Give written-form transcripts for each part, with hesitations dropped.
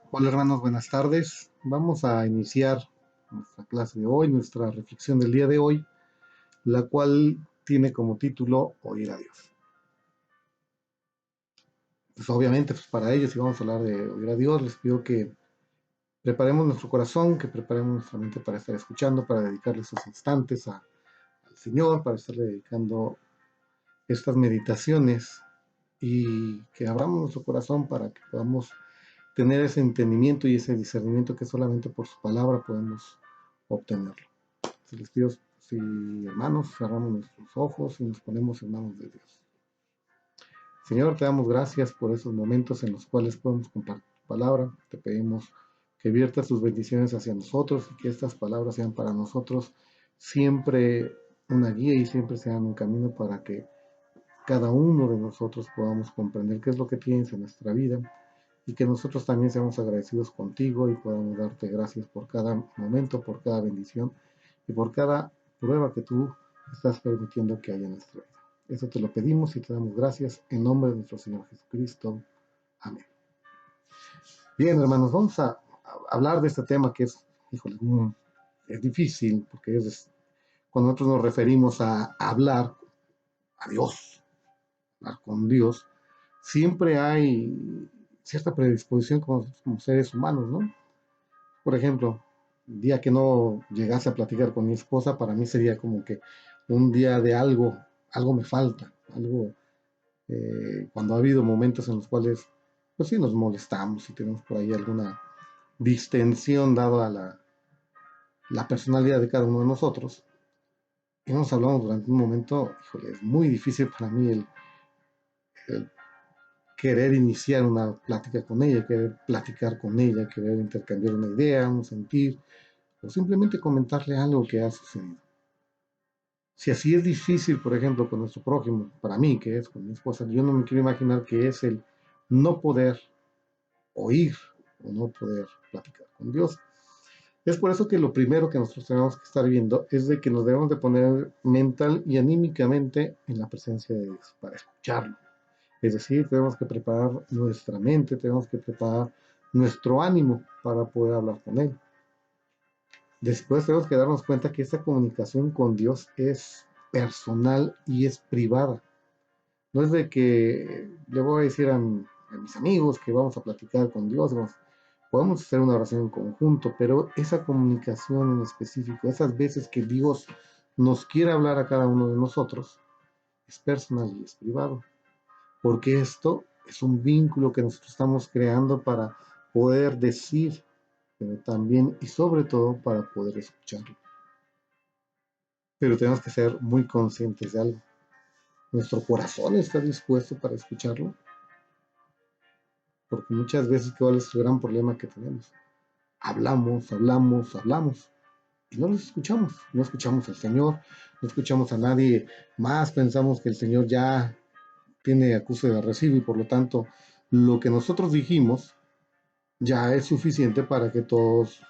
Hola hermanos, buenas tardes. Vamos a iniciar nuestra clase de hoy, nuestra reflexión del día de hoy, la cual tiene como título Oír a Dios. Pues obviamente, para ello, si vamos a hablar de oír a Dios, les pido que preparemos nuestro corazón, que preparemos nuestra mente para estar escuchando, para dedicarle esos instantes al Señor, para estarle dedicando estas meditaciones y que abramos nuestro corazón para que podamos tener ese entendimiento y ese discernimiento que solamente por su palabra podemos obtenerlo. Si les pido, si hermanos, cerramos nuestros ojos y nos ponemos en manos de Dios. Señor, te damos gracias por esos momentos en los cuales podemos compartir tu palabra. Te pedimos que viertas tus bendiciones hacia nosotros y que estas palabras sean para nosotros siempre una guía y siempre sean un camino para que cada uno de nosotros podamos comprender qué es lo que tienes en nuestra vida y que nosotros también seamos agradecidos contigo y podamos darte gracias por cada momento, por cada bendición y por cada prueba que tú estás permitiendo que haya en nuestra vida. Eso te lo pedimos y te damos gracias en nombre de nuestro Señor Jesucristo. Amén. Bien, hermanos, vamos a hablar de este tema que es, híjole, es difícil porque es cuando nosotros nos referimos a hablar a Dios, hablar con Dios, siempre hay cierta predisposición como seres humanos, ¿no? Por ejemplo, el día que no llegase a platicar con mi esposa, para mí sería como que un día de algo me falta, algo, cuando ha habido momentos en los cuales, pues sí, nos molestamos y tenemos por ahí alguna distensión dado a la personalidad de cada uno de nosotros, y nos hablamos durante un momento, híjole, es muy difícil para mí el querer iniciar una plática con ella, querer platicar con ella, querer intercambiar una idea, un sentir, o simplemente comentarle algo que ha sucedido. Si así es difícil, por ejemplo, con nuestro prójimo, para mí, que es con mi esposa, yo no me quiero imaginar que es el no poder oír o no poder platicar con Dios. Es por eso que lo primero que nosotros tenemos que estar viendo es de que nos debemos de poner mental y anímicamente en la presencia de Dios para escucharlo. Es decir, tenemos que preparar nuestra mente, tenemos que preparar nuestro ánimo para poder hablar con Él. Después tenemos que darnos cuenta que esta comunicación con Dios es personal y es privada. No es de que le voy a decir a mis amigos que vamos a platicar con Dios, podemos hacer una oración en conjunto, pero esa comunicación en específico, esas veces que Dios nos quiere hablar a cada uno de nosotros, es personal y es privado, porque esto es un vínculo que nosotros estamos creando para poder decir, pero también y sobre todo para poder escucharlo. Pero tenemos que ser muy conscientes de algo. Nuestro corazón está dispuesto para escucharlo, porque muchas veces, ¿cuál es el gran problema que tenemos? Hablamos, hablamos, hablamos, y no los escuchamos. No escuchamos al Señor, no escuchamos a nadie más, pensamos que el Señor ya tiene acuse de recibo y por lo tanto lo que nosotros dijimos ya es suficiente para que todos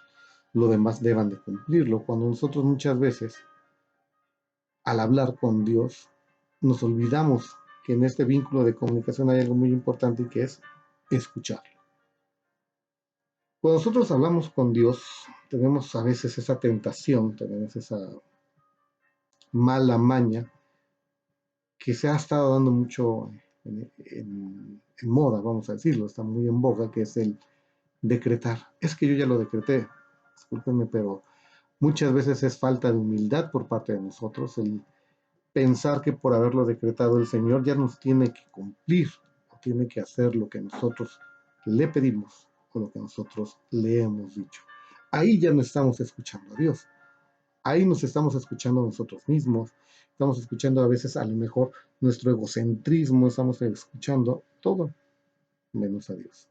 lo demás deban de cumplirlo, cuando nosotros muchas veces al hablar con Dios, nos olvidamos que en este vínculo de comunicación hay algo muy importante y que es escucharlo. Cuando nosotros hablamos con Dios, tenemos a veces esa tentación, tenemos esa mala maña que se ha estado dando mucho en moda, vamos a decirlo, está muy en boga, que es el decretar. Es que yo ya lo decreté, discúlpenme, pero muchas veces es falta de humildad por parte de nosotros el pensar que por haberlo decretado el Señor ya nos tiene que cumplir o tiene que hacer lo que nosotros le pedimos o lo que nosotros le hemos dicho. Ahí ya no estamos escuchando a Dios. Ahí nos estamos escuchando a nosotros mismos. Estamos escuchando a veces a lo mejor nuestro egocentrismo. Estamos escuchando todo menos a Dios.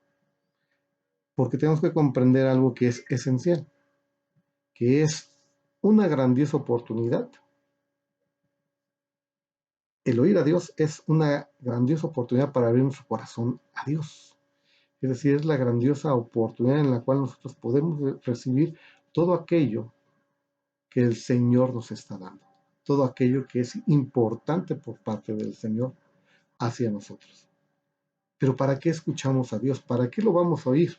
Porque tenemos que comprender algo que es esencial, que es una grandiosa oportunidad. El oír a Dios es una grandiosa oportunidad para abrir nuestro corazón a Dios. Es decir, es la grandiosa oportunidad en la cual nosotros podemos recibir todo aquello que el Señor nos está dando, todo aquello que es importante por parte del Señor hacia nosotros. Pero ¿para qué escuchamos a Dios? ¿Para qué lo vamos a oír?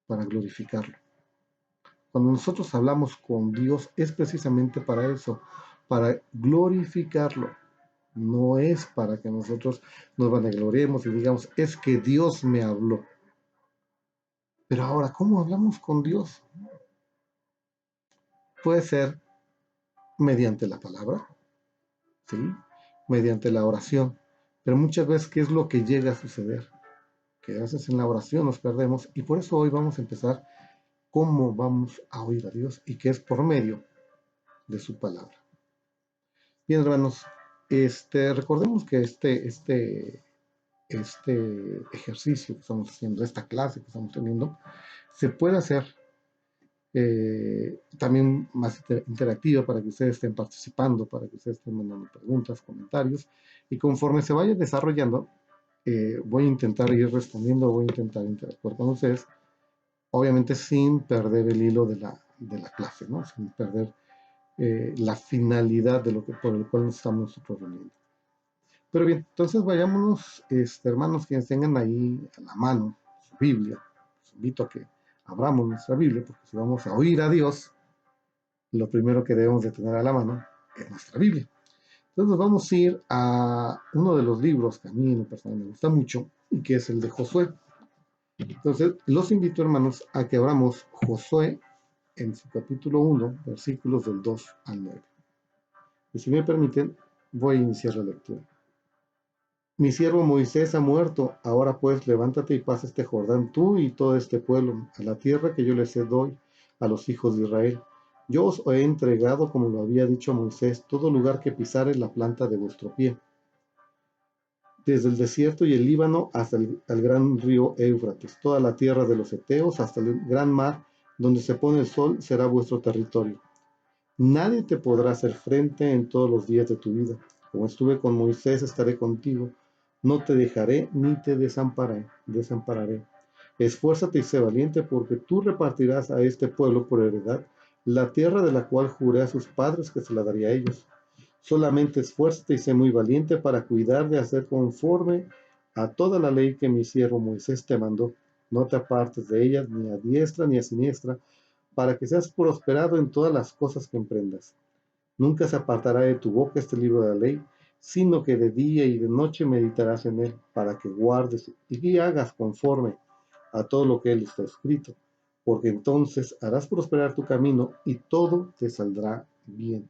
para glorificarlo. Cuando nosotros hablamos con Dios es precisamente para eso, para glorificarlo. No es para que nosotros nos vanagloriemos y digamos, es que Dios me habló. Pero ahora, ¿cómo hablamos con Dios? Puede ser mediante la palabra, ¿sí? Mediante la oración. Pero muchas veces, ¿qué es lo que llega a suceder? Que a veces en la oración nos perdemos y por eso hoy vamos a empezar cómo vamos a oír a Dios y que es por medio de su palabra. Bien, hermanos, recordemos que este ejercicio que estamos haciendo, esta clase que estamos teniendo, se puede hacer también más interactiva para que ustedes estén participando, para que ustedes estén mandando preguntas, comentarios, y conforme se vaya desarrollando, voy a intentar ir respondiendo, voy a intentar interactuar con ustedes, obviamente sin perder el hilo de la clase, ¿no? Sin perder la finalidad de lo que, por el cual nos estamos nosotros reuniendo. Pero bien, entonces vayámonos, hermanos, quienes tengan ahí a la mano su Biblia, los invito a que abramos nuestra Biblia, porque si vamos a oír a Dios, lo primero que debemos de tener a la mano es nuestra Biblia. Entonces nos vamos a ir a uno de los libros que a mí en lo personal me gusta mucho, y que es el de Josué. Entonces los invito, hermanos, a que abramos Josué en su capítulo 1, versículos del 2 al 9. Y si me permiten, voy a iniciar la lectura. Mi siervo Moisés ha muerto, ahora pues levántate y pasa este Jordán tú y todo este pueblo, a la tierra que yo les doy a los hijos de Israel. Yo os he entregado, como lo había dicho Moisés, todo lugar que pisare la planta de vuestro pie, desde el desierto y el Líbano hasta el gran río Éufrates, toda la tierra de los Eteos hasta el gran mar, donde se pone el sol, será vuestro territorio. Nadie te podrá hacer frente en todos los días de tu vida. Como estuve con Moisés, estaré contigo. No te dejaré ni te desampararé. Esfuérzate y sé valiente, porque tú repartirás a este pueblo por heredad la tierra de la cual juré a sus padres que se la daría a ellos. Solamente esfuérzate y sé muy valiente para cuidar de hacer conforme a toda la ley que mi siervo Moisés te mandó. No te apartes de ella ni a diestra ni a siniestra, para que seas prosperado en todas las cosas que emprendas. Nunca se apartará de tu boca este libro de la ley, sino que de día y de noche meditarás en él, para que guardes y hagas conforme a todo lo que él está escrito, porque entonces harás prosperar tu camino y todo te saldrá bien.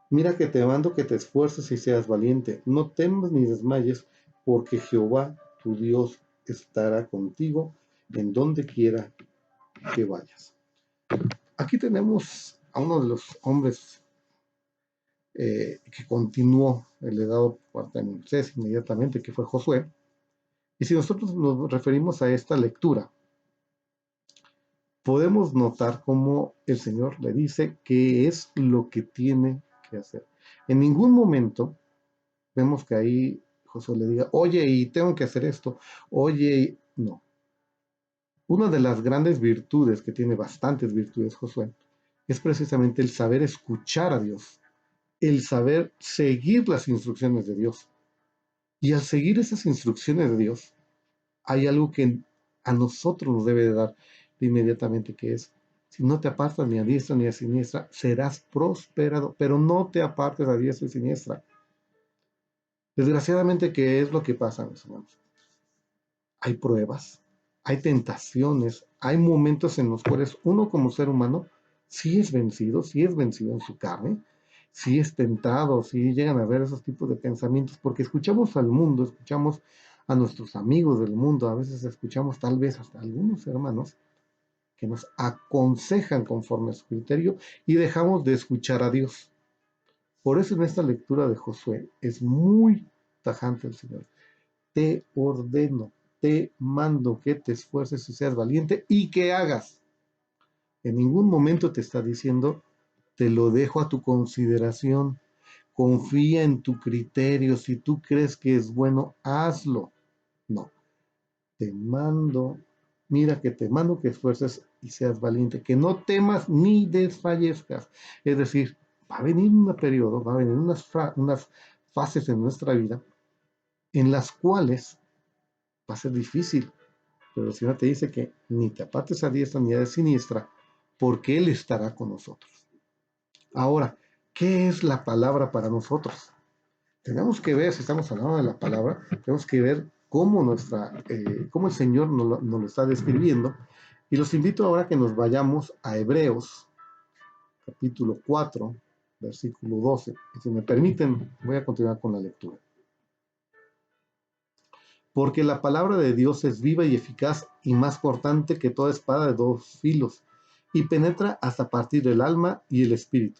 Mira que te mando que te esfuerces y seas valiente, no temas ni desmayes, porque Jehová tu Dios estará contigo en donde quiera que vayas. Aquí tenemos a uno de los hombres que continuó el legado por parte de Moisés inmediatamente, que fue Josué. Y si nosotros nos referimos a esta lectura, podemos notar cómo el Señor le dice qué es lo que tiene que hacer. En ningún momento vemos que ahí Josué le diga, oye, y tengo que hacer esto, oye, no. Una de las grandes virtudes, que tiene bastantes virtudes Josué, es precisamente el saber escuchar a Dios, el saber seguir las instrucciones de Dios. Y al seguir esas instrucciones de Dios, hay algo que a nosotros nos debe de dar de inmediatamente, que es, si no te apartas ni a diestra ni a siniestra, serás prosperado, pero no te apartes a diestra y siniestra. Desgraciadamente, ¿qué es lo que pasa, mis hermanos? Hay pruebas, hay tentaciones, hay momentos en los cuales uno como ser humano sí es vencido en su carne, sí es tentado, sí llegan a ver esos tipos de pensamientos, porque escuchamos al mundo, escuchamos a nuestros amigos del mundo, a veces escuchamos tal vez hasta algunos hermanos que nos aconsejan conforme a su criterio y dejamos de escuchar a Dios. Por eso en esta lectura de Josué es muy tajante el Señor. Te ordeno, te mando que te esfuerces y seas valiente y que hagas. En ningún momento te está diciendo, te lo dejo a tu consideración, confía en tu criterio, si tú crees que es bueno, hazlo. No, te mando, mira que te mando que esfuerces y seas valiente, que no temas ni desfallezcas. Es decir, va a venir un periodo, va a venir unas fases en nuestra vida en las cuales va a ser difícil, Pero el Señor te dice que ni te apartes a diestra ni a de siniestra, porque Él estará con nosotros. Ahora, ¿qué es la palabra para nosotros? Tenemos que ver, si estamos hablando de la palabra, tenemos que ver cómo el Señor nos lo está describiendo. Y los invito ahora a que nos vayamos a Hebreos, capítulo 4, versículo 12. Y si me permiten, voy a continuar con la lectura. Porque la palabra de Dios es viva y eficaz y más cortante que toda espada de dos filos, y penetra hasta partir el alma y el espíritu,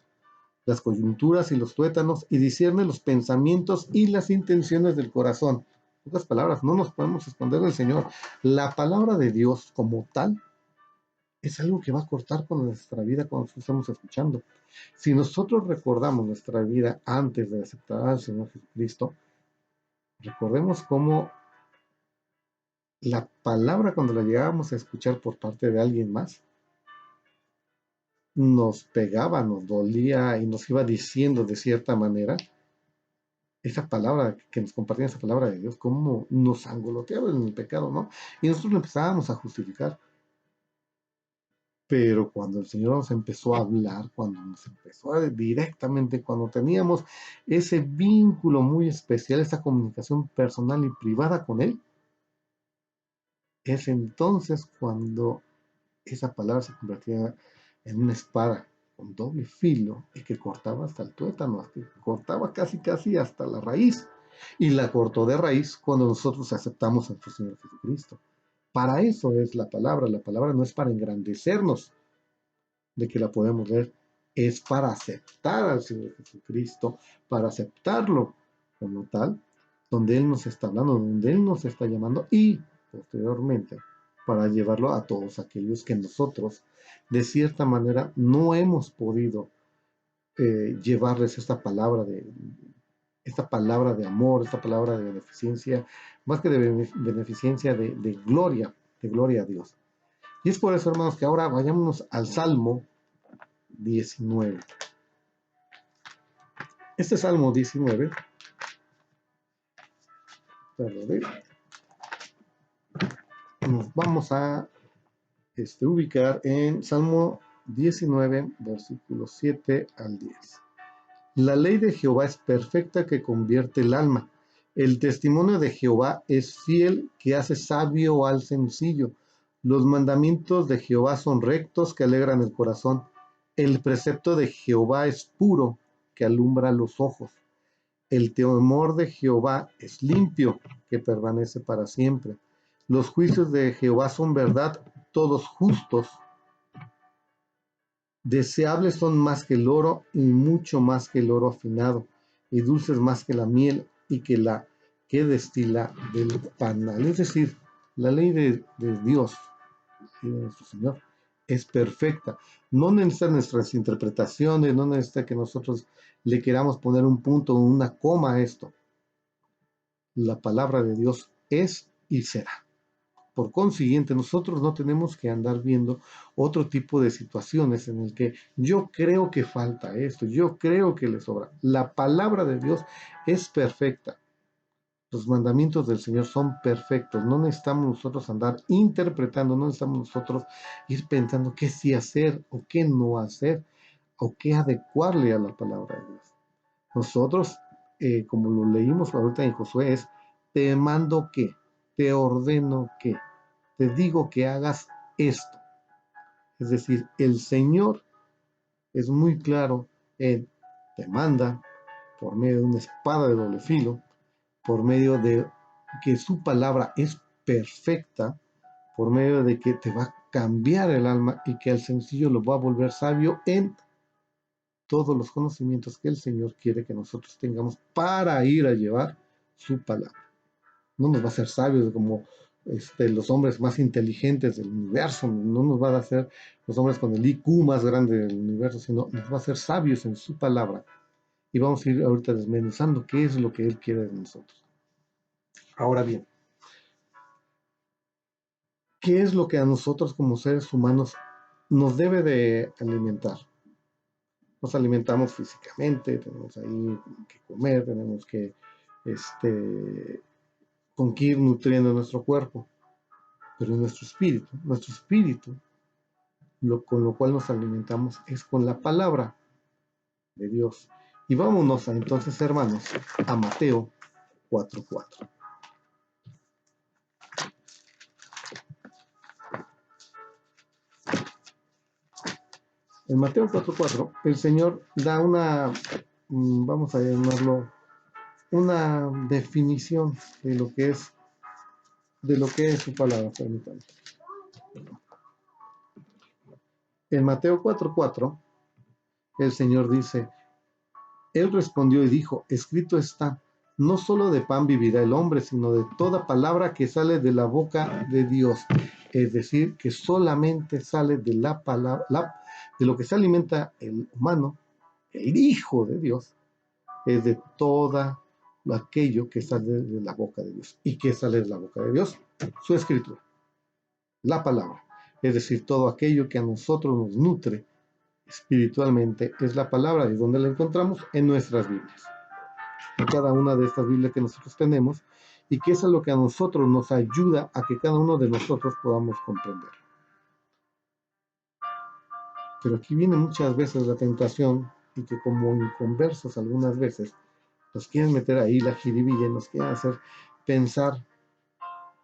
las coyunturas y los tuétanos, y discierne los pensamientos y las intenciones del corazón. En otras palabras, no nos podemos esconder del Señor. La palabra de Dios como tal es algo que va a cortar con nuestra vida cuando estamos escuchando. Si nosotros recordamos nuestra vida antes de aceptar al Señor Jesucristo, recordemos cómo la palabra cuando la llegábamos a escuchar por parte de alguien más, nos pegaba, nos dolía y nos iba diciendo de cierta manera esa palabra que nos compartían, esa palabra de Dios, cómo nos angoloteaba en el pecado, ¿no? Y nosotros lo empezábamos a justificar. Pero cuando el Señor nos empezó a hablar, cuando nos empezó a directamente, cuando teníamos ese vínculo muy especial, esa comunicación personal y privada con Él, es entonces cuando esa palabra se convertía en una espada con doble filo y que cortaba hasta el tuétano, que cortaba casi casi hasta la raíz. Y la cortó de raíz cuando nosotros aceptamos a nuestro Señor Jesucristo. Para eso es la palabra no es para engrandecernos de que la podemos leer, es para aceptar al Señor Jesucristo, para aceptarlo como tal, donde Él nos está hablando, donde Él nos está llamando y posteriormente para llevarlo a todos aquellos que nosotros de cierta manera no hemos podido llevarles esta palabra de amor, esta palabra de beneficencia, más que de beneficencia, de gloria a Dios. Y es por eso, hermanos, que ahora vayámonos al Salmo 19. Este Salmo 19, nos vamos a ubicar en Salmo 19, versículos 7 al 10. La ley de Jehová es perfecta que convierte el alma. El testimonio de Jehová es fiel que hace sabio al sencillo. Los mandamientos de Jehová son rectos que alegran el corazón. El precepto de Jehová es puro que alumbra los ojos. El temor de Jehová es limpio, que permanece para siempre. Los juicios de Jehová son verdad, todos justos. Deseables son más que el oro y mucho más que el oro afinado, y dulces más que la miel y que destila del panal. Es decir, la ley de Dios y de nuestro Señor es perfecta. No necesita nuestras interpretaciones, no necesita que nosotros le queramos poner un punto o una coma a esto. La palabra de Dios es y será. Por consiguiente, nosotros no tenemos que andar viendo otro tipo de situaciones en el que yo creo que falta esto, yo creo que le sobra. La palabra de Dios es perfecta. Los mandamientos del Señor son perfectos. No necesitamos nosotros andar interpretando, no necesitamos nosotros ir pensando qué sí hacer o qué no hacer o qué adecuarle a la palabra de Dios. Nosotros, como lo leímos ahorita en Josué, es te mando que, te ordeno que, te digo que hagas esto. Es decir, el Señor es muy claro en te manda por medio de una espada de doble filo, por medio de que su palabra es perfecta, por medio de que te va a cambiar el alma y que al sencillo lo va a volver sabio en todos los conocimientos que el Señor quiere que nosotros tengamos para ir a llevar su palabra. No nos va a hacer sabios como los hombres más inteligentes del universo, no nos va a hacer los hombres con el IQ más grande del universo, sino nos va a hacer sabios en su palabra. Y vamos a ir ahorita desmenuzando qué es lo que Él quiere de nosotros. Ahora bien, ¿qué es lo que a nosotros como seres humanos nos debe de alimentar? Nos alimentamos físicamente, tenemos ahí que comer, tenemos que, con que ir nutriendo nuestro cuerpo. pero en nuestro espíritu, con lo cual nos alimentamos es con la palabra de Dios. Y vámonos entonces, hermanos, a Mateo 4:4. En Mateo 4:4, el Señor da vamos a llamarlo, una definición de lo que es su palabra. Permítanme. En Mateo 4:4, el Señor dice: Él respondió y dijo: escrito está, no solo de pan vivirá el hombre, sino de toda palabra que sale de la boca de Dios. Es decir, que solamente sale de la palabra, de lo que se alimenta el humano, el Hijo de Dios, es de todo aquello que sale de la boca de Dios. ¿Y qué sale de la boca de Dios? Su escritura, la palabra. Es decir, todo aquello que a nosotros nos nutre espiritualmente es la palabra. ¿Y dónde la encontramos? En nuestras Biblias. En cada una de estas Biblias que nosotros tenemos, y que eso es lo que a nosotros nos ayuda a que cada uno de nosotros podamos comprender. Pero aquí viene muchas veces la tentación, y que como inconversos algunas veces nos quieren meter ahí la jiribilla y nos quieren hacer pensar: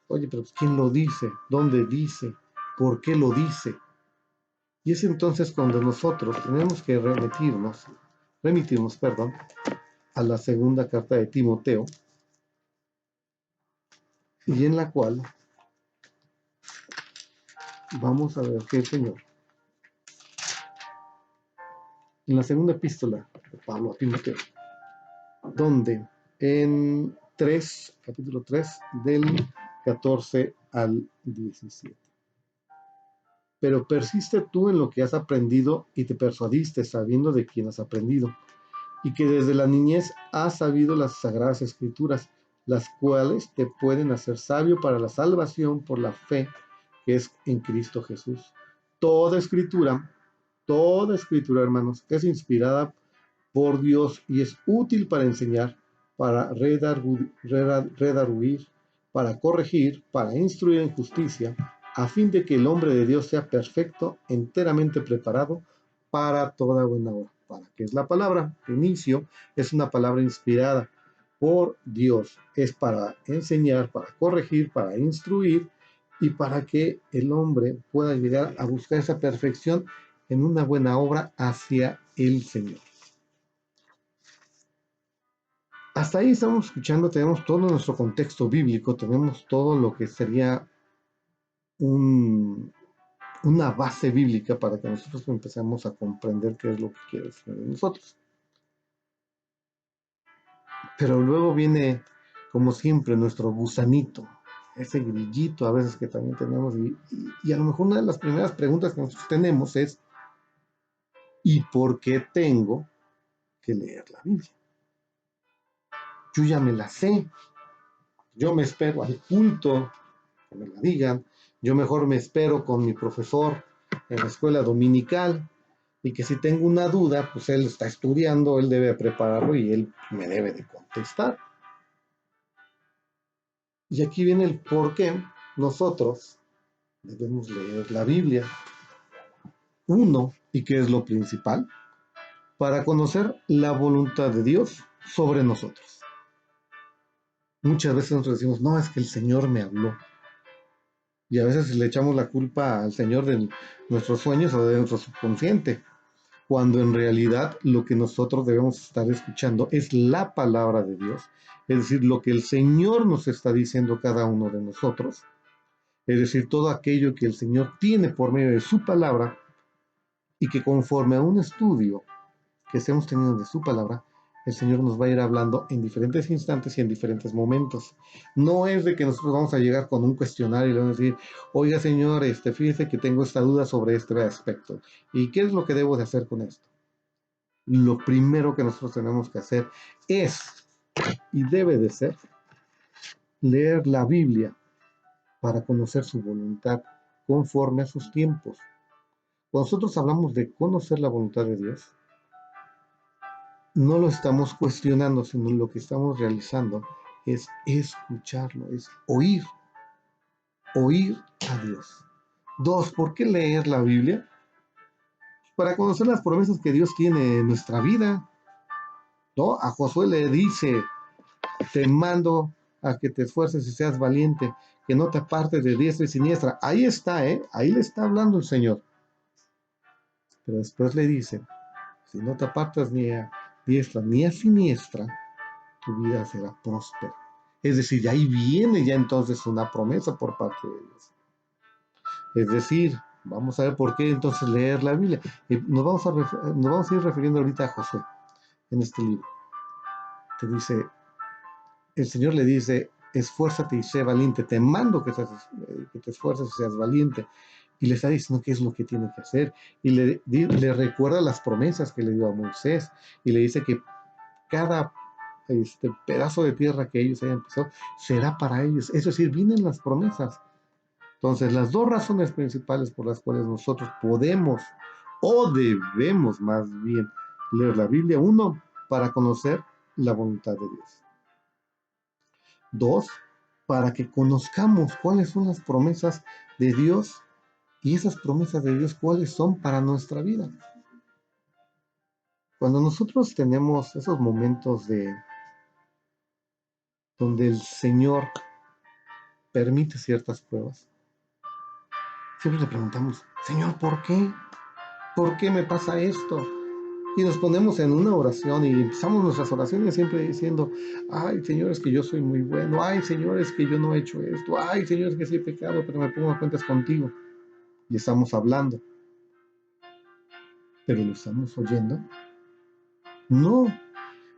oye, pero ¿quién lo dice? ¿Dónde dice? ¿Por qué lo dice? Y es entonces cuando nosotros tenemos que remitirnos, a la segunda carta de Timoteo, y en la cual vamos a ver que el Señor, en la segunda epístola de Pablo a Timoteo, donde en capítulo 3, del 14 al 17. Pero persiste tú en lo que has aprendido y te persuadiste sabiendo de quién has aprendido, y que desde la niñez has sabido las sagradas escrituras, las cuales te pueden hacer sabio para la salvación por la fe que es en Cristo Jesús. Toda escritura, hermanos, es inspirada por Dios y es útil para enseñar, para redarguir, para corregir, para instruir en justicia, a fin de que el hombre de Dios sea perfecto, enteramente preparado para toda buena obra. ¿Para qué es la palabra? Inicio, es una palabra inspirada por Dios. Es para enseñar, para corregir, para instruir, y para que el hombre pueda llegar a buscar esa perfección en una buena obra hacia el Señor. Hasta ahí estamos escuchando, tenemos todo nuestro contexto bíblico, tenemos todo lo que sería una base bíblica para que nosotros empecemos a comprender qué es lo que quiere el Señor de nosotros. Pero luego viene, como siempre, nuestro gusanito, ese grillito a veces que también tenemos, y a lo mejor una de las primeras preguntas que nosotros tenemos es: ¿y por qué tengo que leer la Biblia? Yo ya me la sé, yo me espero al culto que me la digan, yo mejor me espero con mi profesor en la escuela dominical, y que si tengo una duda, pues él está estudiando, él debe prepararlo y él me debe de contestar. Y aquí viene el por qué nosotros debemos leer la Biblia. Uno, y que es lo principal, para conocer la voluntad de Dios sobre nosotros. Muchas veces nosotros decimos: no, es que el Señor me habló. Y a veces le echamos la culpa al Señor de nuestros sueños o de nuestro subconsciente, cuando en realidad lo que nosotros debemos estar escuchando es la palabra de Dios, es decir, lo que el Señor nos está diciendo cada uno de nosotros, es decir, todo aquello que el Señor tiene por medio de su palabra, y que conforme a un estudio que estemos teniendo de su palabra, el Señor nos va a ir hablando en diferentes instantes y en diferentes momentos. No es de que nosotros vamos a llegar con un cuestionario y le vamos a decir: oiga, Señor, fíjese que tengo esta duda sobre este aspecto, ¿y qué es lo que debo de hacer con esto? Lo primero que nosotros tenemos que hacer es, y debe de ser, leer la Biblia para conocer su voluntad conforme a sus tiempos. Cuando nosotros hablamos de conocer la voluntad de Dios, no lo estamos cuestionando, sino lo que estamos realizando es escucharlo, es oír. oír a Dios. 2, ¿por qué leer la Biblia? Para conocer las promesas que Dios tiene en nuestra vida, ¿no? A Josué le dice, te mando a que te esfuerces y seas valiente, que no te apartes de diestra y siniestra. Ahí está, ahí le está hablando el Señor. Pero después le dice, si no te apartas ni a diestra ni a siniestra, tu vida será próspera. Es decir, ahí viene ya entonces una promesa por parte de Dios. Es decir, vamos a ver por qué entonces leer la Biblia. Nos vamos a ir refiriendo ahorita a Josué en este libro. Te dice, el Señor le dice, esfuérzate y sé valiente, te mando que te esfuerces y seas valiente. Y le está diciendo qué es lo que tiene que hacer. Y le recuerda las promesas que le dio a Moisés. Y le dice que cada pedazo de tierra que ellos hayan pisado será para ellos. Es decir, vienen las promesas. Entonces, las dos razones principales por las cuales nosotros podemos o debemos más bien leer la Biblia: uno, para conocer la voluntad de Dios; dos, para que conozcamos cuáles son las promesas de Dios, y esas promesas de Dios cuáles son para nuestra vida. Cuando nosotros tenemos esos momentos donde el Señor permite ciertas pruebas, siempre le preguntamos, Señor, ¿por qué? ¿Por qué me pasa esto? Y nos ponemos en una oración y empezamos nuestras oraciones siempre diciendo, ay, Señor, es que yo soy muy bueno, ay, Señor, es que yo no he hecho esto, ay, Señor, es que sí he pecado, pero me pongo a cuentas contigo. Y estamos hablando, pero ¿lo estamos oyendo? No,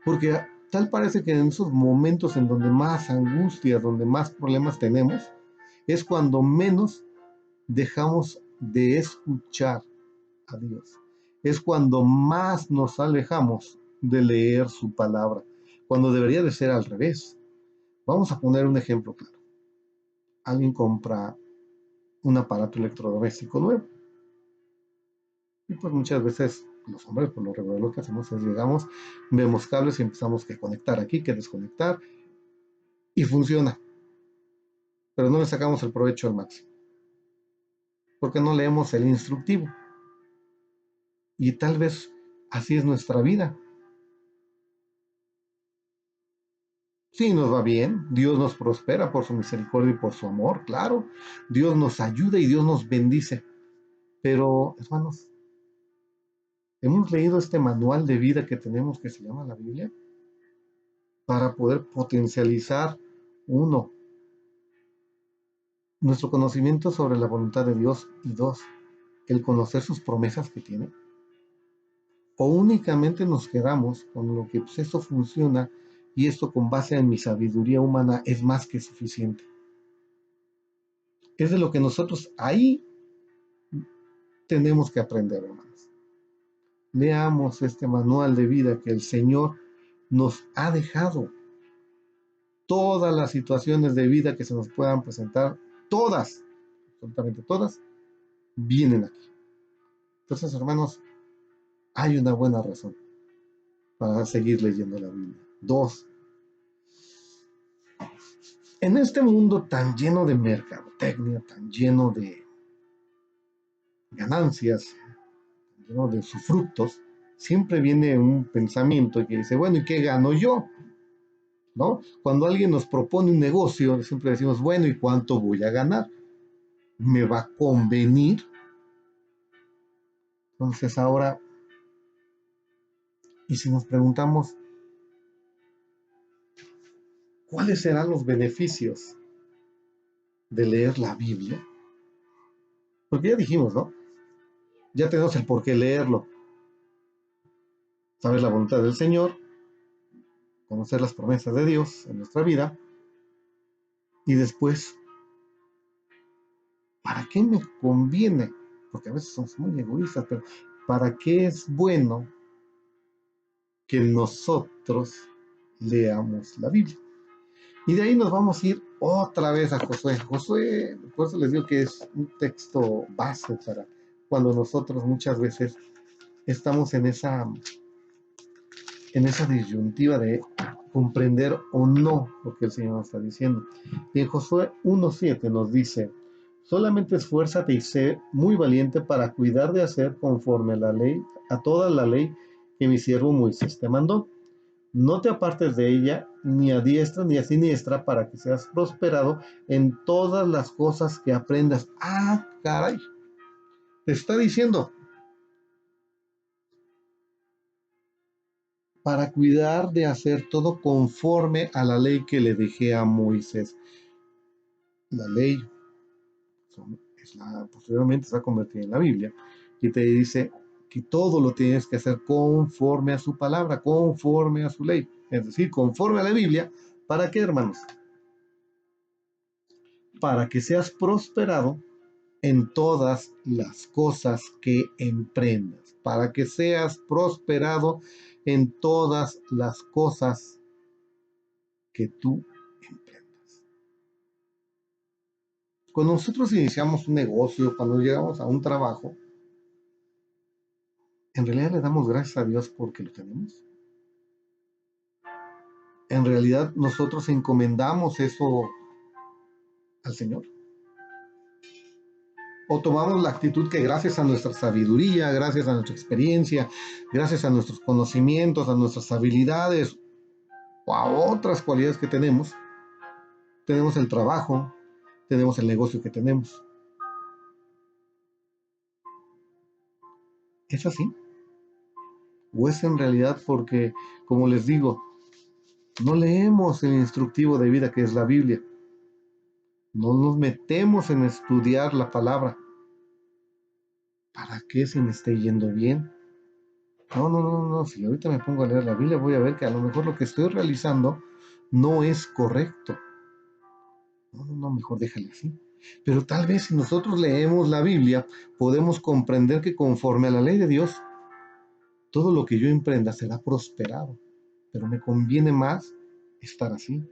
porque tal parece que en esos momentos en donde más angustias, donde más problemas tenemos, es cuando menos dejamos de escuchar a Dios. Es cuando más nos alejamos de leer su palabra, cuando debería de ser al revés. Vamos a poner un ejemplo claro. Alguien compra un aparato electrodoméstico nuevo y pues muchas veces los hombres por lo regular lo que hacemos es llegamos, vemos cables y empezamos que conectar aquí, que desconectar, y funciona, pero no le sacamos el provecho al máximo porque no leemos el instructivo. Y tal vez así es nuestra vida. Sí, nos va bien, Dios nos prospera por su misericordia y por su amor, claro. Dios nos ayuda y Dios nos bendice. Pero, hermanos, hemos leído este manual de vida que tenemos que se llama la Biblia para poder potencializar, uno, nuestro conocimiento sobre la voluntad de Dios, y dos, el conocer sus promesas que tiene. O únicamente nos quedamos con lo que pues esto funciona y esto con base en mi sabiduría humana es más que suficiente. Es de lo que nosotros ahí tenemos que aprender, hermanos. Leamos este manual de vida que el Señor nos ha dejado. Todas las situaciones de vida que se nos puedan presentar, todas, absolutamente todas, vienen aquí. Entonces, hermanos, hay una buena razón para seguir leyendo la Biblia. Dos, en este mundo tan lleno de mercadotecnia, tan lleno de ganancias, tan lleno de usufructos, siempre viene un pensamiento que dice, bueno, ¿y qué gano yo? ¿No? Cuando alguien nos propone un negocio, siempre decimos, bueno, ¿y cuánto voy a ganar? ¿Me va a convenir? Entonces ahora, y si nos preguntamos, ¿cuáles serán los beneficios de leer la Biblia? Porque ya dijimos, ¿no? Ya tenemos el por qué leerlo. Saber la voluntad del Señor, conocer las promesas de Dios en nuestra vida, y después, ¿para qué me conviene? Porque a veces somos muy egoístas, pero ¿para qué es bueno que nosotros leamos la Biblia? Y de ahí nos vamos a ir otra vez a Josué. Josué, por eso les digo que es un texto base para cuando nosotros muchas veces estamos en esa disyuntiva de comprender o no lo que el Señor nos está diciendo. Y en Josué 1:7 nos dice, Solamente esfuérzate y sé muy valiente para cuidar de hacer conforme a la ley, a toda la ley que mi siervo Moisés te mandó. No te apartes de ella ni a diestra ni a siniestra para que seas prosperado en todas las cosas que aprendas. Ah, caray, te está diciendo, para cuidar de hacer todo conforme a la ley que le dejé a Moisés. La ley posteriormente se va a convertir en la Biblia y te dice que todo lo tienes que hacer conforme a su palabra, conforme a su ley, es decir, conforme a la Biblia. ¿Para qué, hermanos? Para que seas prosperado en todas las cosas que emprendas, para que seas prosperado en todas las cosas que tú emprendas. Cuando nosotros iniciamos un negocio, cuando llegamos a un trabajo, en realidad le damos gracias a Dios porque lo tenemos. En realidad nosotros encomendamos eso al Señor. O tomamos la actitud que gracias a nuestra sabiduría, gracias a nuestra experiencia, gracias a nuestros conocimientos, a nuestras habilidades o a otras cualidades que tenemos el trabajo, tenemos el negocio que tenemos. ¿Es así? ¿O es en realidad porque, como les digo, no leemos el instructivo de vida que es la Biblia? No nos metemos en estudiar la palabra. ¿Para qué se me esté yendo bien? No, no, no, no. Si ahorita me pongo a leer la Biblia, voy a ver que a lo mejor lo que estoy realizando no es correcto. No, no, no, mejor déjale así. Pero tal vez si nosotros leemos la Biblia, podemos comprender que conforme a la ley de Dios, todo lo que yo emprenda será prosperado. Pero me conviene más estar así.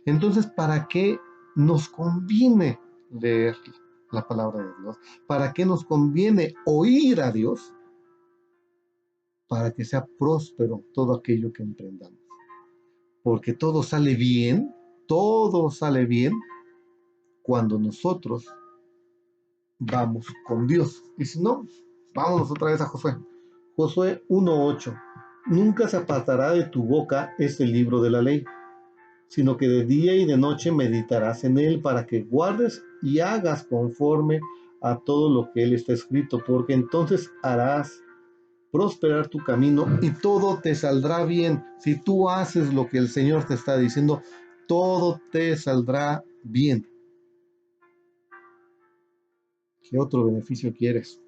Entonces, ¿para qué nos conviene leer la palabra de Dios? ¿Para qué nos conviene oír a Dios? Para que sea próspero todo aquello que emprendamos. Porque todo sale bien cuando nosotros vamos con Dios. Y si no, vámonos otra vez a Josué. Josué 1:8. Nunca se apartará de tu boca este libro de la ley, sino que de día y de noche meditarás en él para que guardes y hagas conforme a todo lo que él está escrito, porque entonces harás prosperar tu camino y todo te saldrá bien. Si tú haces lo que el Señor te está diciendo, todo te saldrá bien. ¿Qué otro beneficio quieres?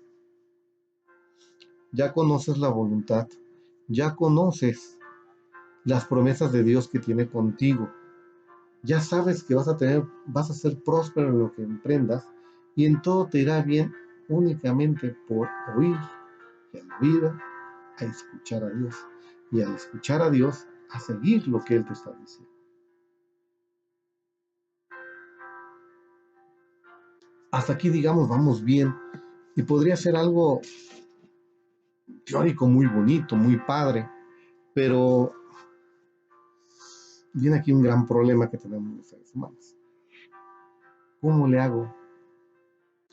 Ya conoces la voluntad, ya conoces las promesas de Dios que tiene contigo. Ya sabes que vas a ser próspero en lo que emprendas y en todo te irá bien únicamente por oír y al oír a escuchar a Dios y al escuchar a Dios a seguir lo que Él te está diciendo. Hasta aquí, digamos, vamos bien y podría ser algo teórico muy bonito, muy padre, pero viene aquí un gran problema que tenemos los seres humanos. ¿Cómo le hago?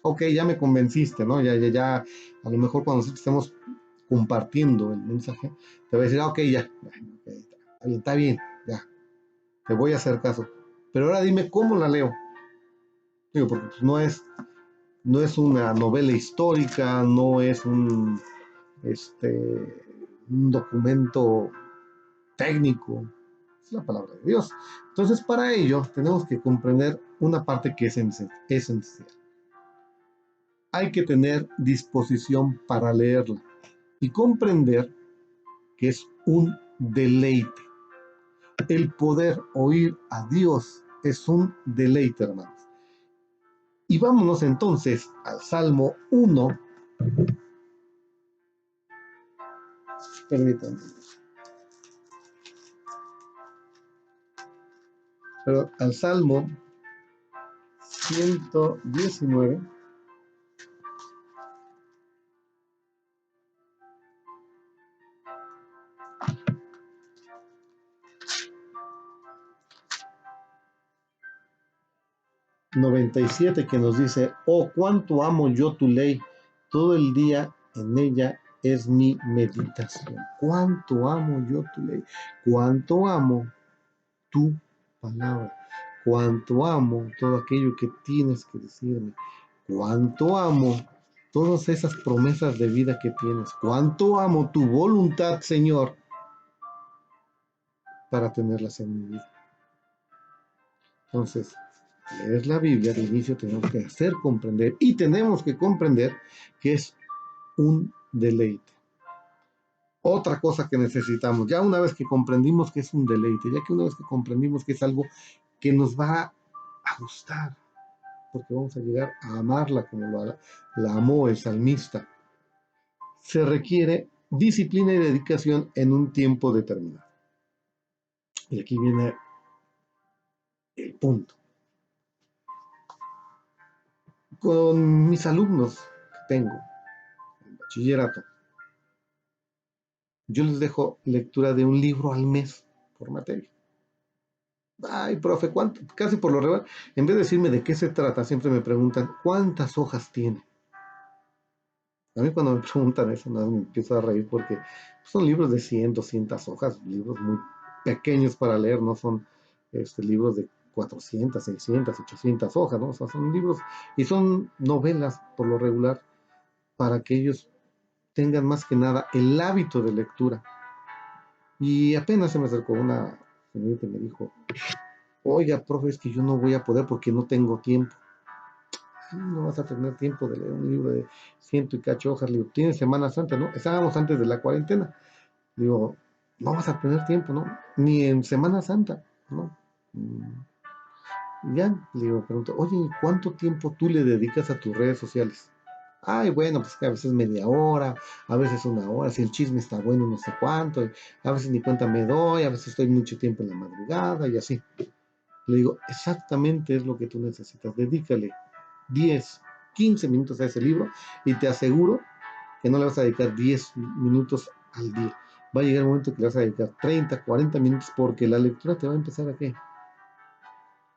Ok, ya me convenciste, ¿no? Ya, a lo mejor cuando nosotros estemos compartiendo el mensaje, te voy a decir, ok, ya, okay, está bien, ya, te voy a hacer caso. Pero ahora dime cómo la leo. Digo, porque pues, no es una novela histórica, no es un documento técnico, es la palabra de Dios. Entonces, para ello, tenemos que comprender una parte que es esencial. Hay que tener disposición para leerla y comprender que es un deleite. El poder oír a Dios es un deleite, hermanos. Y vámonos entonces al Salmo 1. Permítanme. Pero al Salmo 119. 97 que nos dice, oh, cuánto amo yo tu ley, todo el día en ella es mi meditación. Cuánto amo yo tu ley, cuánto amo tu palabra, cuánto amo todo aquello que tienes que decirme, cuánto amo todas esas promesas de vida que tienes, cuánto amo tu voluntad, Señor, para tenerlas en mi vida. Entonces, leer la Biblia de inicio tenemos que hacer comprender y tenemos que comprender que es un deleite. Otra cosa que necesitamos, ya una vez que comprendimos que es un deleite, ya que una vez que comprendimos que es algo que nos va a gustar, porque vamos a llegar a amarla como la amó el salmista, se requiere disciplina y dedicación en un tiempo determinado. Y aquí viene el punto. Con mis alumnos que tengo en bachillerato, yo les dejo lectura de un libro al mes por materia. Ay, profe, ¿cuánto? Casi por lo regular, en vez de decirme de qué se trata, siempre me preguntan, ¿cuántas hojas tiene? A mí cuando me preguntan eso, no, me empiezo a reír porque son libros de 100, 200 hojas, libros muy pequeños para leer, no son libros de 400, 600, 800 hojas, ¿no? O sea, son libros y son novelas por lo regular para que ellos tengan más que nada el hábito de lectura. Y apenas se me acercó una señorita y me dijo, oiga, profe, es que yo no voy a poder porque no tengo tiempo. No vas a tener tiempo de leer un libro de ciento y cacho hojas. Le digo, tienes Semana Santa, ¿no? Estábamos antes de la cuarentena. Le digo, no vas a tener tiempo, ¿no? Ni en Semana Santa, ¿no? Ya, le digo, pregunto, oye, ¿cuánto tiempo tú le dedicas a tus redes sociales? Ay, bueno, pues que a veces media hora, a veces una hora, si el chisme está bueno, no sé cuánto, a veces ni cuenta me doy, a veces estoy mucho tiempo en la madrugada y así. Le digo, exactamente es lo que tú necesitas, dedícale 10, 15 minutos a ese libro y te aseguro que no le vas a dedicar 10 minutos al día. Va a llegar el momento que le vas a dedicar 30, 40 minutos porque la lectura te va a empezar a qué?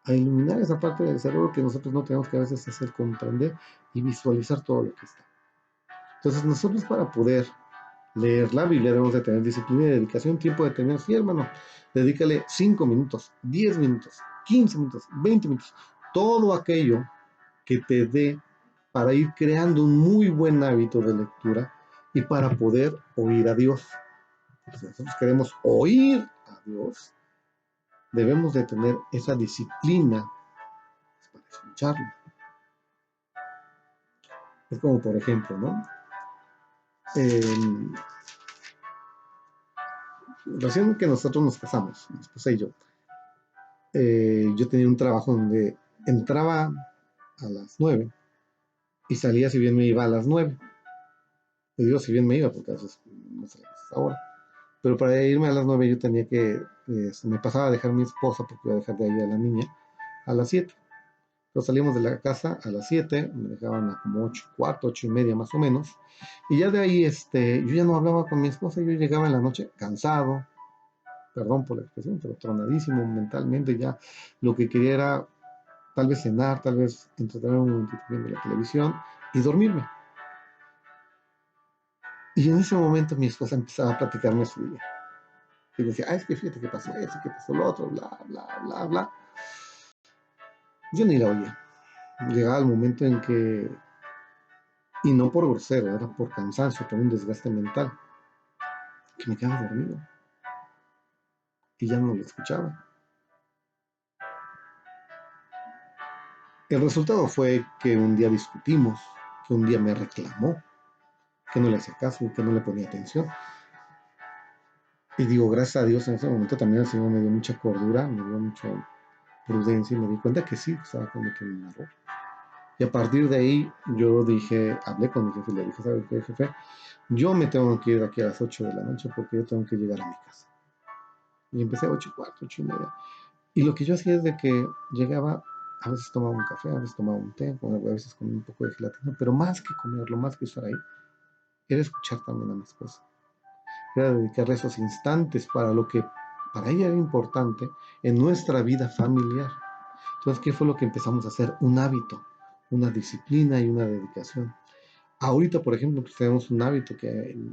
A iluminar esa parte del cerebro que nosotros no tenemos que a veces hacer comprender y visualizar todo lo que está. Entonces nosotros para poder leer la Biblia debemos de tener disciplina y dedicación, tiempo de tener, sí hermano, dedícale 5 minutos, 10 minutos, 15 minutos, 20 minutos, todo aquello que te dé para ir creando un muy buen hábito de lectura y para poder oír a Dios. Si nosotros queremos oír a Dios, debemos de tener esa disciplina para escucharlo. Es como por ejemplo, ¿no? Eh, Recién que nosotros nos casamos, mi esposa y yo tenía un trabajo donde entraba a las 9 y salía si bien me iba a las 9. Y digo si bien me iba porque a veces no sé a hora. Pero para irme a las 9 yo tenía que, me pasaba a dejar a mi esposa porque iba a dejar de ahí a la niña a las 7. Entonces salimos de la casa a las 7, me dejaban a como 8 y cuarto, 8 y media más o menos. Y ya de ahí yo ya no hablaba con mi esposa, yo llegaba en la noche cansado, perdón por la expresión, pero tronadísimo mentalmente, ya lo que quería era tal vez cenar, tal vez entretenerme un momentito viendo la televisión y dormirme. Y en ese momento mi esposa empezaba a platicarme su día. Y decía, es que fíjate que pasó eso, que pasó lo otro, bla, bla, bla, bla. Yo ni la oía. Llegaba el momento en que, y no por grosero, era por cansancio, por un desgaste mental, que me quedaba dormido. Y ya no lo escuchaba. El resultado fue que un día discutimos, que un día me reclamó, que no le hacía caso y que no le ponía atención. Y digo, gracias a Dios en ese momento también el Señor me dio mucha cordura, me dio mucha prudencia y me di cuenta que sí, estaba cometiendo un error. Y a partir de ahí yo dije, hablé con mi jefe y le dije, ¿sabes qué, jefe? Yo me tengo que ir de aquí a las 8 de la noche porque yo tengo que llegar a mi casa. Y empecé a 8 y cuarto, 8 y media. Y lo que yo hacía es de que llegaba, a veces tomaba un café, a veces tomaba un té, a veces comía un poco de gelatina, pero más que comerlo, más que estar ahí, era escuchar también a mi esposa. Era dedicarle esos instantes para lo que para ella era importante en nuestra vida familiar. Entonces, ¿qué fue lo que empezamos a hacer? Un hábito, una disciplina y una dedicación. Ahorita, por ejemplo, pues tenemos un hábito que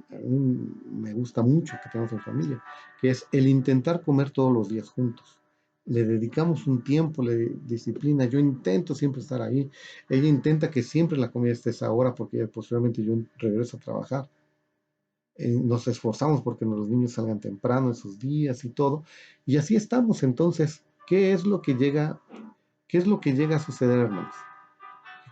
a mí me gusta mucho que tenemos en familia, que es el intentar comer todos los días juntos. Le dedicamos un tiempo, le disciplina. Yo intento siempre estar ahí. Ella intenta que siempre la comida esté a esa hora porque posiblemente yo regreso a trabajar. Nos esforzamos porque los niños salgan temprano esos días y todo. Y así estamos. Entonces, ¿qué es lo que llega a suceder, hermanos?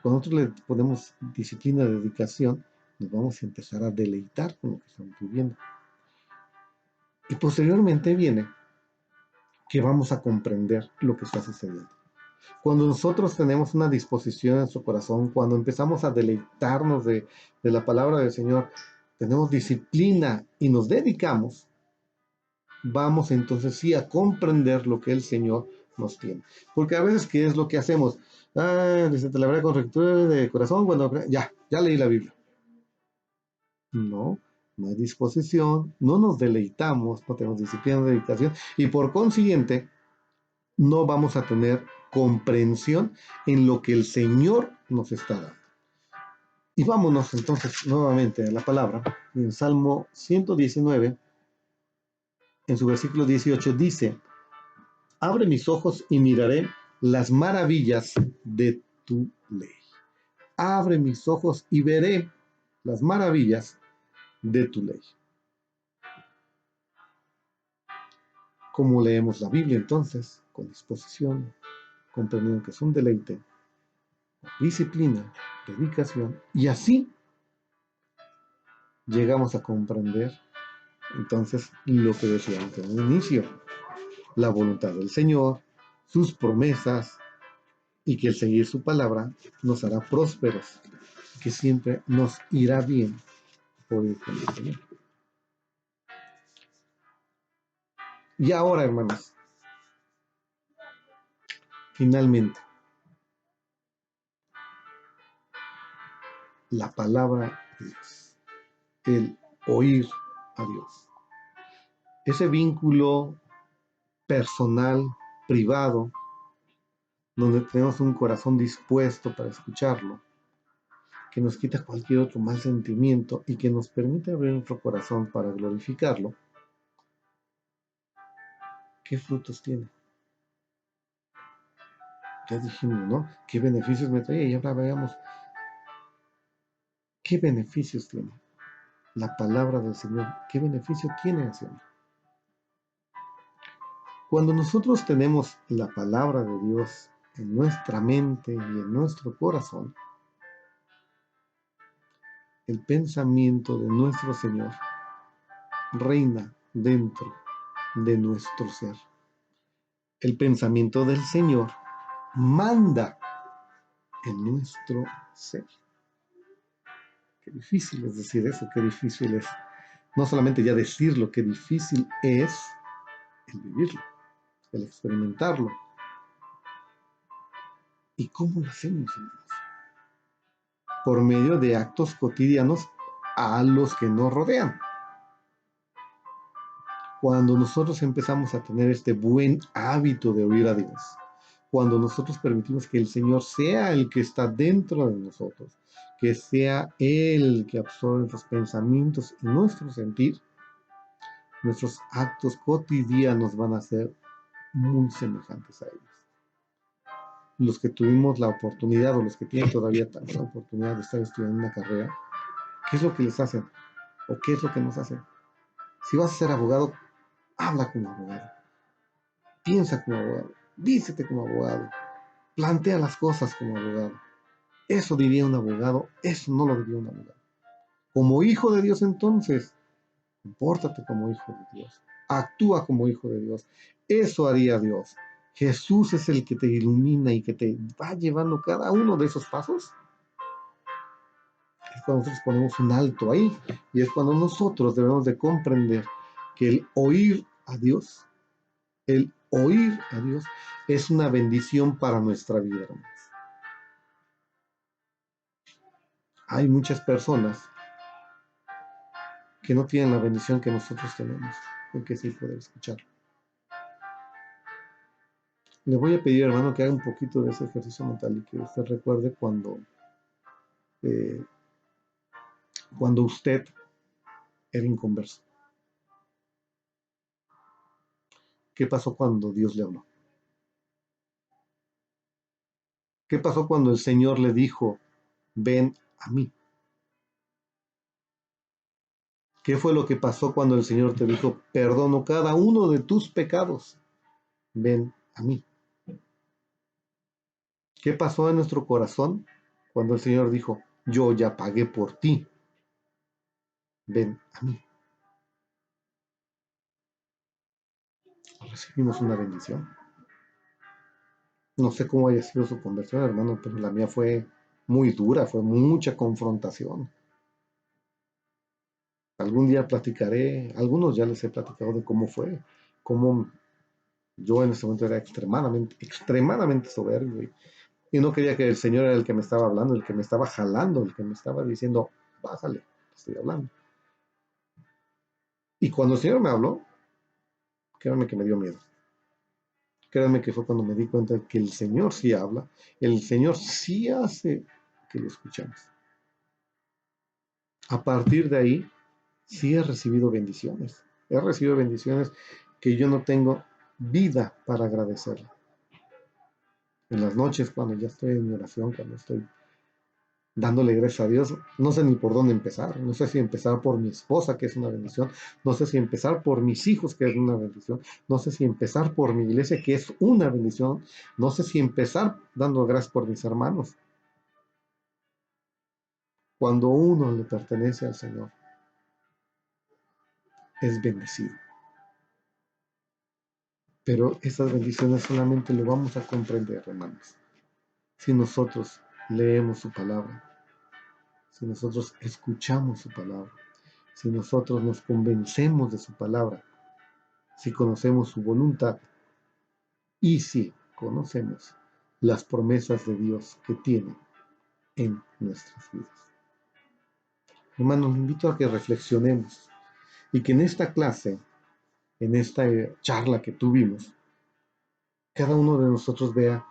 Cuando nosotros le ponemos disciplina, dedicación, nos vamos a empezar a deleitar con lo que estamos viviendo. Y posteriormente viene que vamos a comprender lo que está sucediendo. Cuando nosotros tenemos una disposición en nuestro corazón, cuando empezamos a deleitarnos de la palabra del Señor, tenemos disciplina y nos dedicamos, vamos entonces sí a comprender lo que el Señor nos tiene. Porque a veces, ¿qué es lo que hacemos? Dice, te la veré con rectitud de corazón cuando ya leí la Biblia. No, no hay disposición, no nos deleitamos, no tenemos disciplina, dedicación y por consiguiente no vamos a tener comprensión en lo que el Señor nos está dando. Y vámonos entonces nuevamente a la palabra. En Salmo 119, en su versículo 18 dice, abre mis ojos y miraré las maravillas de tu ley. Abre mis ojos y veré las maravillas de tu ley. ¿Cómo leemos la Biblia entonces? Con disposición, comprendiendo que es un deleite, disciplina, dedicación, y así llegamos a comprender entonces lo que decíamos en un inicio, la voluntad del Señor, sus promesas, y que el seguir su palabra nos hará prósperos, que siempre nos irá bien por ir con el Señor. Y ahora, hermanos, finalmente, la palabra de Dios, el oír a Dios. Ese vínculo personal, privado, donde tenemos un corazón dispuesto para escucharlo, que nos quita cualquier otro mal sentimiento y que nos permite abrir nuestro corazón para glorificarlo, ¿qué frutos tiene? Ya dijimos, ¿no? ¿Qué beneficios me trae? Y ahora veamos, ¿qué beneficios tiene la palabra del Señor? ¿Qué beneficio tiene el Señor? Cuando nosotros tenemos la palabra de Dios en nuestra mente y en nuestro corazón, el pensamiento de nuestro Señor reina dentro de nuestro ser. El pensamiento del Señor manda en nuestro ser. Qué difícil es decir eso, qué difícil es no solamente ya decirlo, qué difícil es el vivirlo, el experimentarlo. ¿Y cómo lo hacemos, hermanos? Por medio de actos cotidianos a los que nos rodean. Cuando nosotros empezamos a tener este buen hábito de oír a Dios, cuando nosotros permitimos que el Señor sea el que está dentro de nosotros, que sea Él el que absorbe nuestros pensamientos y nuestro sentir, nuestros actos cotidianos van a ser muy semejantes a ellos. Los que tuvimos la oportunidad o los que tienen todavía la oportunidad de estar estudiando una carrera, ¿qué es lo que les hacen? ¿O qué es lo que nos hacen? Si vas a ser abogado, habla como abogado, piensa como abogado, vístete como abogado, plantea las cosas como abogado. Eso diría un abogado, eso no lo diría un abogado. Como hijo de Dios entonces, compórtate como hijo de Dios, actúa como hijo de Dios. Eso haría Dios. Jesús es el que te ilumina y que te va llevando cada uno de esos pasos. Es cuando nosotros ponemos un alto ahí y es cuando nosotros debemos de comprender que el oír a Dios es una bendición para nuestra vida, hermanos. Hay muchas personas que no tienen la bendición que nosotros tenemos, de que sí poder escuchar. Le voy a pedir, hermano, que haga un poquito de ese ejercicio mental y que usted recuerde eh, cuando usted era inconverso. ¿Qué pasó cuando Dios le habló? ¿Qué pasó cuando el Señor le dijo, ven a mí? ¿Qué fue lo que pasó cuando el Señor te dijo, perdono cada uno de tus pecados? Ven a mí. ¿Qué pasó en nuestro corazón cuando el Señor dijo, yo ya pagué por ti? Ven a mí. Recibimos una bendición. No sé cómo haya sido su conversión, hermano, pero la mía fue muy dura, fue mucha confrontación. Algún día platicaré, algunos ya les he platicado de cómo fue, cómo yo en ese momento era extremadamente soberbio y no creía que el Señor era el que me estaba hablando, el que me estaba jalando, el que me estaba diciendo, bájale, te estoy hablando. Y cuando el Señor me habló, créanme que me dio miedo. Créanme que fue cuando me di cuenta de que el Señor sí habla, el Señor sí hace que lo escuchemos. A partir de ahí, sí he recibido bendiciones. He recibido bendiciones que yo no tengo vida para agradecerle. En las noches, cuando ya estoy en mi oración, cuando estoy dándole gracias a Dios, no sé ni por dónde empezar. No sé si empezar por mi esposa, que es una bendición. No sé si empezar por mis hijos, que es una bendición. No sé si empezar por mi iglesia, que es una bendición. No sé si empezar dando gracias por mis hermanos. Cuando uno le pertenece al Señor, es bendecido. Pero esas bendiciones solamente lo vamos a comprender, hermanos, si nosotros leemos su palabra, si nosotros escuchamos su palabra, si nosotros nos convencemos de su palabra, si conocemos su voluntad y si conocemos las promesas de Dios que tiene en nuestras vidas. Hermanos, los invito a que reflexionemos y que en esta clase, en esta charla que tuvimos, cada uno de nosotros vea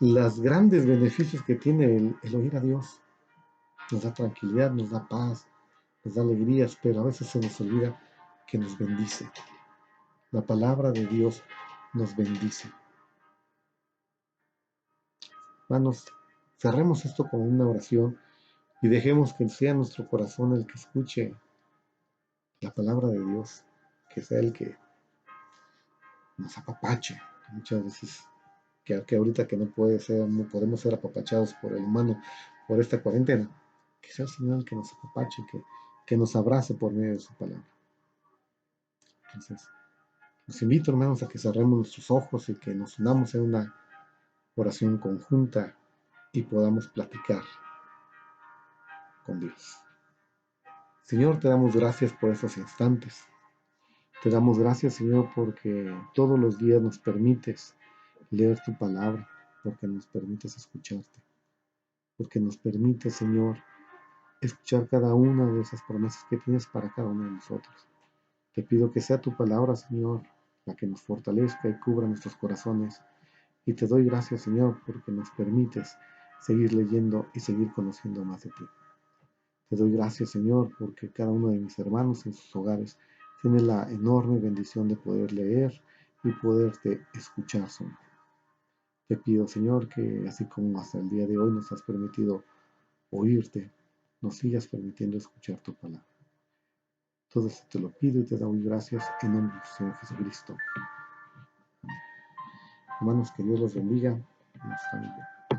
los grandes beneficios que tiene el oír a Dios. Nos da tranquilidad, nos da paz, nos da alegrías, pero a veces se nos olvida que nos bendice. La palabra de Dios nos bendice. Hermanos, cerremos esto con una oración y dejemos que sea nuestro corazón el que escuche la palabra de Dios, que sea el que nos apapache. Muchas veces, que ahorita que no podemos ser apapachados por el humano por esta cuarentena, que sea el Señor el que nos apapache, que nos abrace por medio de su palabra. Entonces, los invito, hermanos, a que cerremos nuestros ojos y que nos unamos en una oración conjunta y podamos platicar con Dios. Señor, te damos gracias por estos instantes. Te damos gracias, Señor, porque todos los días nos permites leer tu palabra, porque nos permites escucharte, porque nos permites, Señor, escuchar cada una de esas promesas que tienes para cada uno de nosotros. Te pido que sea tu palabra, Señor, la que nos fortalezca y cubra nuestros corazones. Y te doy gracias, Señor, porque nos permites seguir leyendo y seguir conociendo más de ti. Te doy gracias, Señor, porque cada uno de mis hermanos en sus hogares tiene la enorme bendición de poder leer y poderte escuchar, Señor. Te pido, Señor, que así como hasta el día de hoy nos has permitido oírte, nos sigas permitiendo escuchar tu palabra. Todo esto te lo pido y te doy gracias en nombre del Señor Jesucristo. Hermanos, que Dios los bendiga. Nos